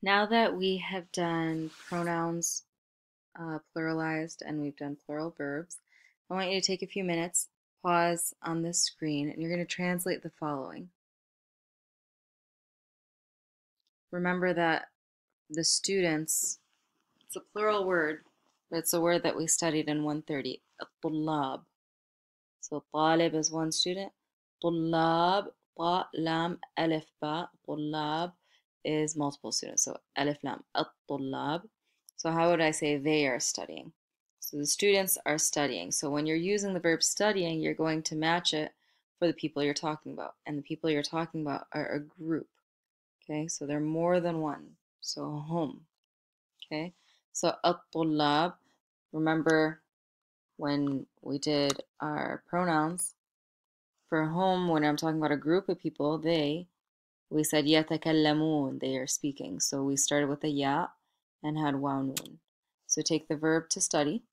Now that we have done pronouns pluralized and we've done plural verbs, I want you to take a few minutes, pause on this screen, and you're going to translate the following. Remember that the students, it's a plural word, but it's a word that we studied in 130, الطلاب. So طالب is one student. طلاب, طاء, لام, ألف, باء. طلاب is multiple students. So ألف, لام, الطلاب. So how would I say they are studying? So the students are studying. So when you're using the verb studying, you're going to match it for the people you're talking about. And the people you're talking about are a group. Okay, so they're more than one. So hum. Okay, so الطلاب. Remember when we did our pronouns, for home, when I'm talking about a group of people, we said يتكلمون, they are speaking. So we started with a ya and had waw noon. So take the verb to study,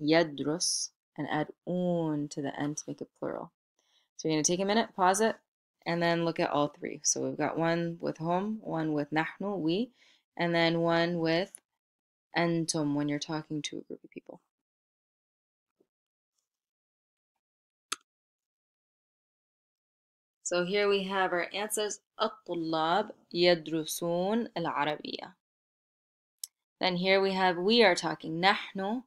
يدرس, and add un to the end to make it plural. So you're going to take a minute, pause it, and then look at all three. So we've got one with hum, one with نحن, we, and then one with أنتم when you're talking to a group of people. So here we have our answers. الطلاب يدرسون العربية. Then here we have we are talking. نحن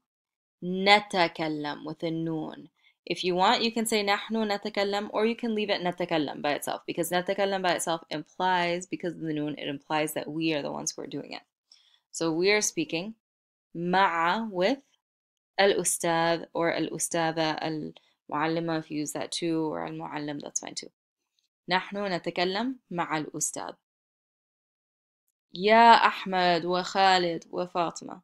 نتكلم with a noon. If you want, you can say نحن نتكلم, or you can leave it نتكلم by itself, because نتكلم by itself implies, because of the noon, it implies that we are the ones who are doing it. So we are speaking مع with الأستاذ or الأستاذة المعلمة, if you use that too, or المعلم, that's fine too. نحن نتكلم مع الأستاذ. يا أحمد وخالد وفاطمة.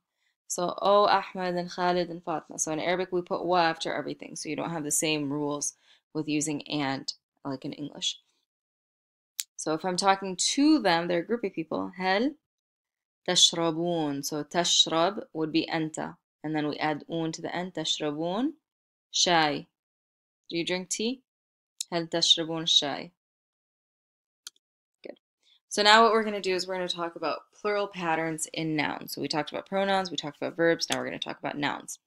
So, oh, Ahmed and Khalid and Fatima. So in Arabic, we put wa after everything, so you don't have the same rules with using and like in English. So if I'm talking to them, they're a group of people. هل تشربون. So تشرب would be أنت, and then we add un to the end. تشربون شاي. Do you drink tea? هل تشربون الشاي? Good. So now what we're going to do is we're going to talk about plural patterns in nouns. So we talked about pronouns, we talked about verbs, now we're going to talk about nouns.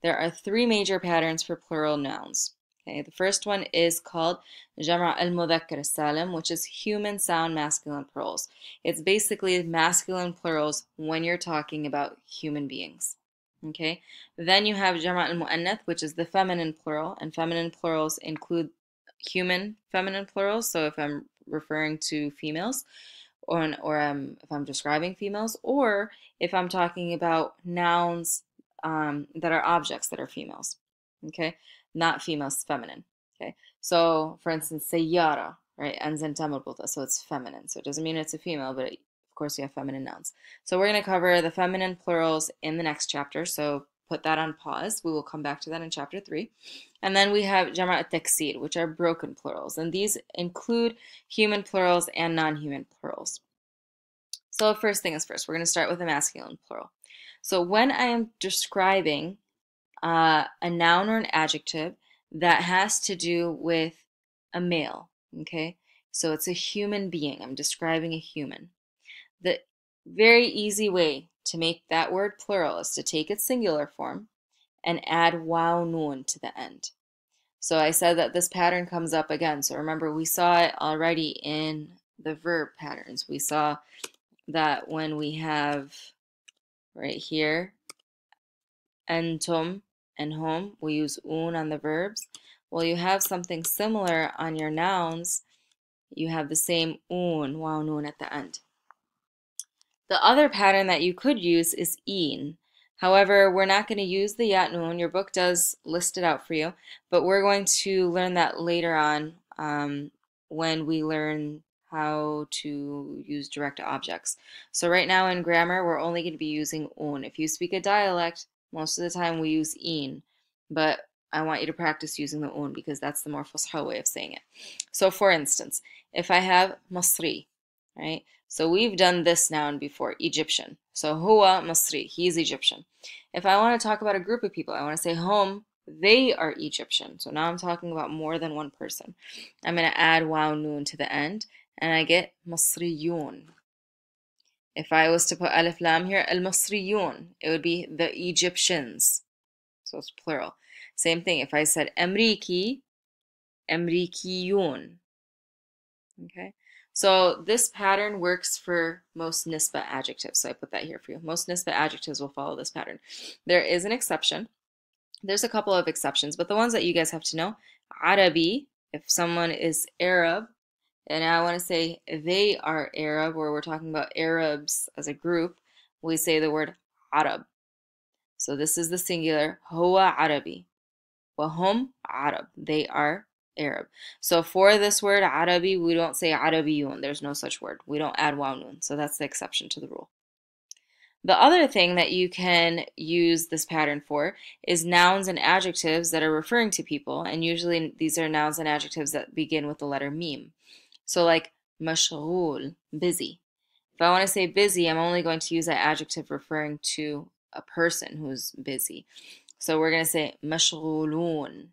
There are three major patterns for plural nouns. Okay, the first one is called جمع المذكر السالم, which is human sound masculine plurals. It's basically masculine plurals when you're talking about human beings. Okay, then you have جمع المؤنث, which is the feminine plural, and feminine plurals include human feminine plurals. So if I'm referring to females, or if I'm describing females, or if I'm talking about nouns that are objects that are females. Okay, not females, feminine. Okay, so for instance, سيارة, right, ends in ta مربوطة, so it's feminine. So it doesn't mean it's a female, but of course you have feminine nouns. So we're going to cover the feminine plurals in the next chapter. So put that on pause. We will come back to that in chapter 3. And then we have جمع التكسير, which are broken plurals. And these include human plurals and non-human plurals. So first thing is first, we're going to start with a masculine plural. So when I am describing a noun or an adjective that has to do with a male, okay? So it's a human being. I'm describing a human. The very easy way to make that word plural is to take its singular form and add waw noon to the end. So I said that this pattern comes up again. So remember, we saw it already in the verb patterns. We saw that when we have right here antum and hum, we use un on the verbs. Well, you have something similar on your nouns. You have the same un, waw noon at the end. The other pattern that you could use is een. However, we're not going to use the yat noon. Your book does list it out for you, but we're going to learn that later on when we learn how to use direct objects. So right now in grammar, we're only going to be using un. If you speak a dialect, most of the time we use een, but I want you to practice using the un because that's the more fusha way of saying it. So for instance, if I have Masri, right? So we've done this noun before, Egyptian. So huwa Masri, he's Egyptian. If I want to talk about a group of people, I want to say hum, they are Egyptian. So now I'm talking about more than one person. I'm going to add waw noon to the end, and I get Masriyun. If I was to put alif lam here, المصريون, it would be the Egyptians. So it's plural. Same thing. If I said أمريكي, أمريكيون. Okay. So this pattern works for most nisba adjectives. So I put that here for you. Most nisba adjectives will follow this pattern. There is an exception. There's a couple of exceptions, but the ones that you guys have to know, Arabi, if someone is Arab, and I want to say they are Arab, or we're talking about Arabs as a group, we say the word Arab. So this is the singular, Huwa Arabi. Wahum Arab. They are Arab. So for this word Arabi, we don't say Arabiyun. There's no such word. We don't add waw nun. So that's the exception to the rule. The other thing that you can use this pattern for is nouns and adjectives that are referring to people, and usually these are nouns and adjectives that begin with the letter mim. So like mashghul, busy. If I want to say busy, I'm only going to use that adjective referring to a person who's busy. So we're going to say mashghulun.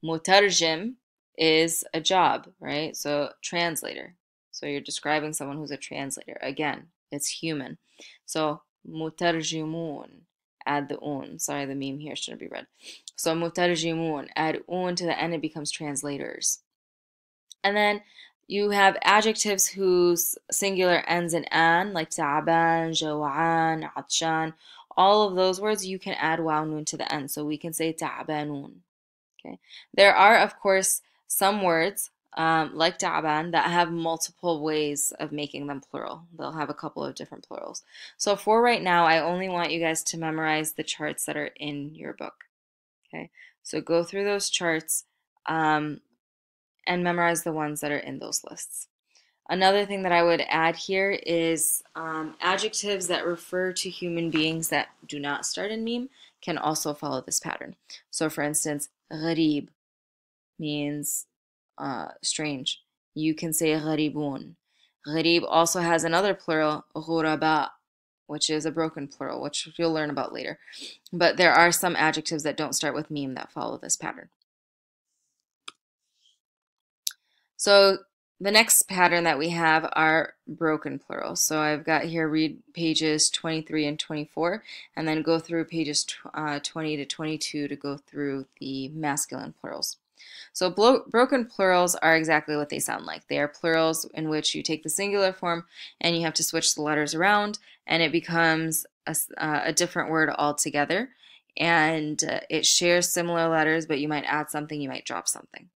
Mutarjim is a job, right? So translator. So you're describing someone who's a translator. Again, it's human. So mutarjimun, add the un. Sorry, the meme here shouldn't be read. So mutarjimun, add un to the end, it becomes translators. And then you have adjectives whose singular ends in an, like ta'aban, jaw'an, atshan. All of those words you can add waw nun to the end. So we can say ta'abanun. Okay. There are, of course, some words like ta'aban that have multiple ways of making them plural. They'll have a couple of different plurals. So for right now, I only want you guys to memorize the charts that are in your book. Okay. So go through those charts and memorize the ones that are in those lists. Another thing that I would add here is adjectives that refer to human beings that do not start in mim can also follow this pattern. So for instance, gharib means strange. You can say gharibun. Gharib also has another plural, ghuraba, which is a broken plural, which you'll learn about later. But there are some adjectives that don't start with mim that follow this pattern. So the next pattern that we have are broken plurals. So I've got here, read pages 23 and 24, and then go through pages 20 to 22 to go through the masculine plurals. So broken plurals are exactly what they sound like. They are plurals in which you take the singular form and you have to switch the letters around, and it becomes a different word altogether. And it shares similar letters, but you might add something, you might drop something.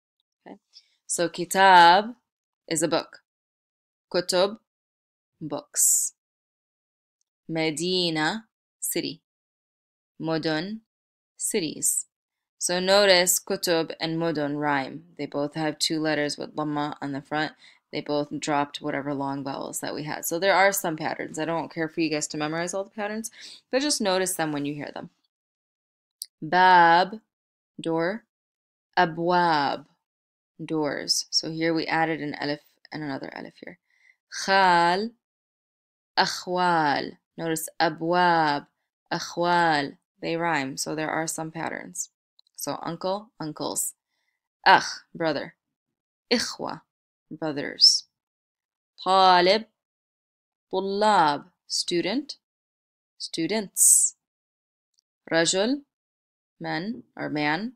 Okay? So kitab is a book. Kutub, books. Medina, city. Mudun, cities. So notice kutub and mudun rhyme. They both have two letters with dhamma on the front. They both dropped whatever long vowels that we had. So there are some patterns. I don't care for you guys to memorize all the patterns, but just notice them when you hear them. Bab, door. Abwab, doors. So here we added an alif and another alif here. Khal, akhwal. Notice abwab, akhwal. They rhyme, so there are some patterns. So uncle, uncles. Akh, brother. Ikhwa, brothers. Talib, طلاب, student, students. Rajul, men or man.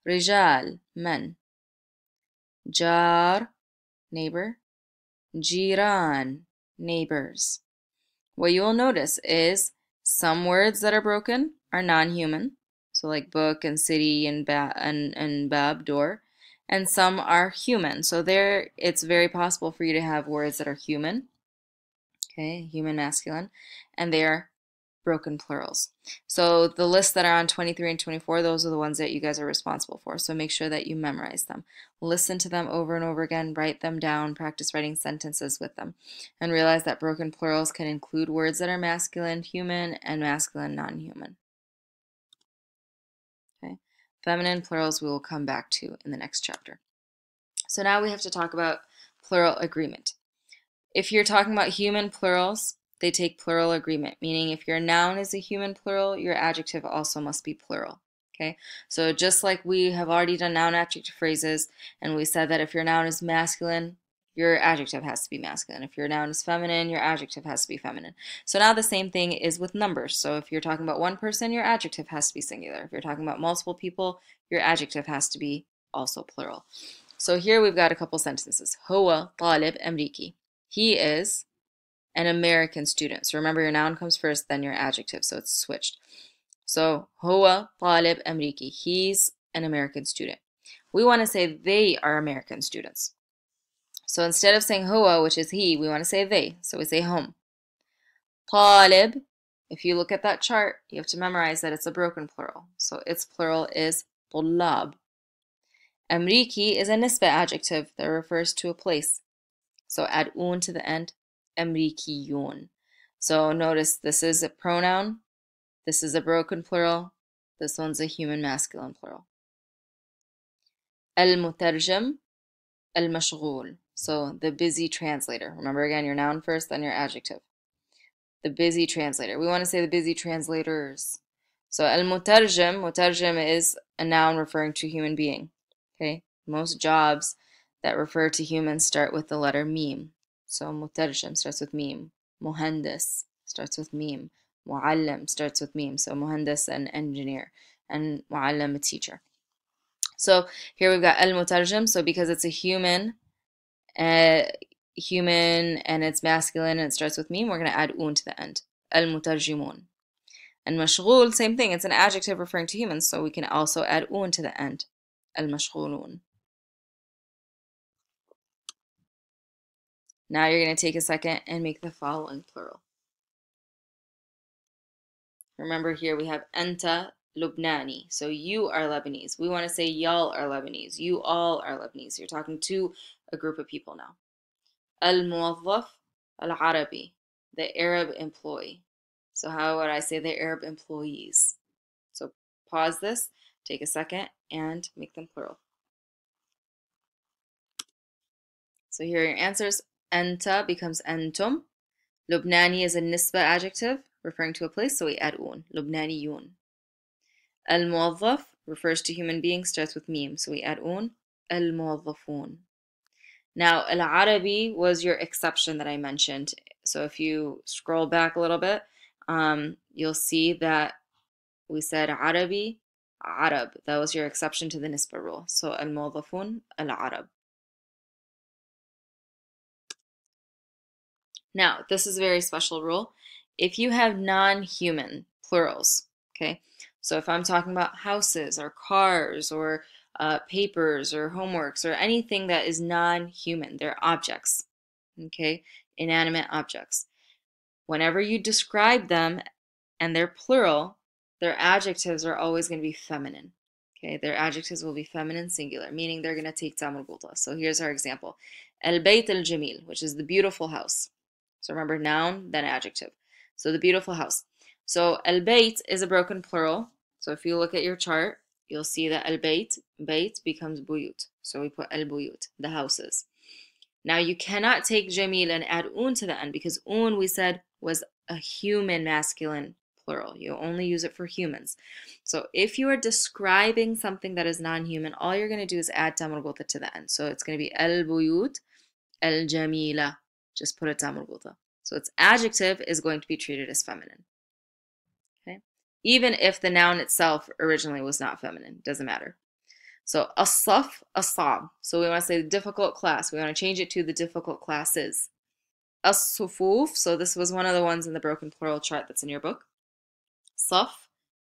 Rijal, men. Jar, neighbor. Jiran, neighbors. What you will notice is some words that are broken are non-human, so like book and city and bab, door, and some are human. So there, it's very possible for you to have words that are human, okay, human masculine, and they are broken plurals. So the lists that are on 23 and 24, those are the ones that you guys are responsible for. So make sure that you memorize them. Listen to them over and over again, write them down, practice writing sentences with them, and realize that broken plurals can include words that are masculine, human, and masculine, non-human. Okay. Feminine plurals we will come back to in the next chapter. So now we have to talk about plural agreement. If you're talking about human plurals, they take plural agreement, meaning if your noun is a human plural, your adjective also must be plural. Okay, so just like we have already done noun adjective phrases, and we said that if your noun is masculine, your adjective has to be masculine. If your noun is feminine, your adjective has to be feminine. So now the same thing is with numbers. So if you're talking about one person, your adjective has to be singular. If you're talking about multiple people, your adjective has to be also plural. So here we've got a couple sentences. هو طالب أمريكي. He is an American student. So remember, your noun comes first, then your adjective. So it's switched. So هو طالب أمريكي. He's an American student. We want to say they are American students. So instead of saying هو, which is he, we want to say they. So we say هم. طالب, if you look at that chart, you have to memorize that it's a broken plural. So its plural is طلاب. أمريكي is a nisba adjective that refers to a place. So add un to the end. أمريكيون. So notice this is a pronoun. This is a broken plural. This one's a human masculine plural. المترجم المشغول. So the busy translator. Remember again, your noun first, then your adjective. The busy translator. We want to say the busy translators. So المترجم, mutarjim is a noun referring to a human being. Okay? Most jobs that refer to humans start with the letter mim. So mutarjim starts with mim. Muhandis starts with mim. Muallim starts with mim. So muhandis, an engineer, and muallim, a teacher. So here we've got al-mutarjim. So because it's a human and it's masculine and it starts with mim, we're going to add un to the end. Al-mutarjimun. And mashghul, same thing. It's an adjective referring to humans, so we can also add un to the end. Al-mashghulun. Now you're going to take a second and make the following plural. Remember here we have anta Lubnani. So you are Lebanese. We want to say y'all are Lebanese. You all are Lebanese. You're talking to a group of people now. Al-muwazzaf al-Arabi. The Arab employee. So how would I say the Arab employees? So pause this, take a second, and make them plural. So here are your answers. Anta becomes antum. Lubnani is a nisba adjective referring to a place, so we add un. Lubnaniyun. Al-muwazzaf refers to human beings, starts with mim, so we add un. Al-muwazzafun. Now, al-Arabi was your exception that I mentioned. So if you scroll back a little bit, you'll see that we said Arabi, Arab. That was your exception to the nisba rule. So al-muwazzafun, al-Arab. Now, this is a very special rule. If you have non-human plurals, okay, so if I'm talking about houses or cars or papers or homeworks or anything that is non-human, they're objects, okay, inanimate objects. Whenever you describe them and they're plural, their adjectives are always going to be feminine. Okay, their adjectives will be feminine singular, meaning they're going to take tam al-ghulta. So here's our example. Al-bayt al-jamil, which is the beautiful house. So remember, noun, then adjective. So the beautiful house. So al-bayt is a broken plural. So if you look at your chart, you'll see that al-bayt, bayt becomes buyut. So we put al-buyut, the houses. Now you cannot take jamil and add un to the end because un, we said, was a human masculine plural. You only use it for humans. So if you are describing something that is non-human, all you're going to do is add tam al-ghulta to the end. So it's going to be al-buyut, al-jamila. Just put a tam al-ghulta. So its adjective is going to be treated as feminine. Okay? Even if the noun itself originally was not feminine, doesn't matter. So as-saf, as-sab. So we want to say the difficult class. We want to change it to the difficult classes. As-sufuf. So this was one of the ones in the broken plural chart that's in your book. Saf,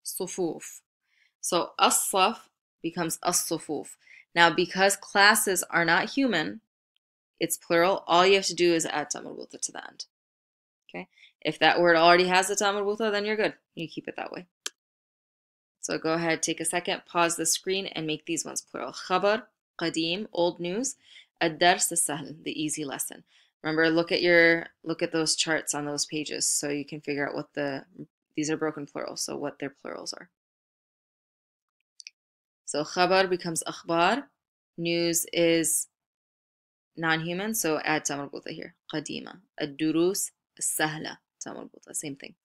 sufuf. So as-saf becomes as-sufuf. Now because classes are not human, it's plural, all you have to do is add tam al-ghulta to the end. Okay? If that word already has the tam al-ghulta, then you're good. You keep it that way. So go ahead, take a second, pause the screen, and make these ones plural. Khabar, qadim, old news. Ad-dars, as-sahl, the easy lesson. Remember, look at those charts on those pages so you can figure out what these are broken plurals, so what their plurals are. So khabar becomes akhbar. News is non-human, so add tam al-ghulta here. Qadima. Ad-durus, as-sahla. Tam al-ghulta, same thing.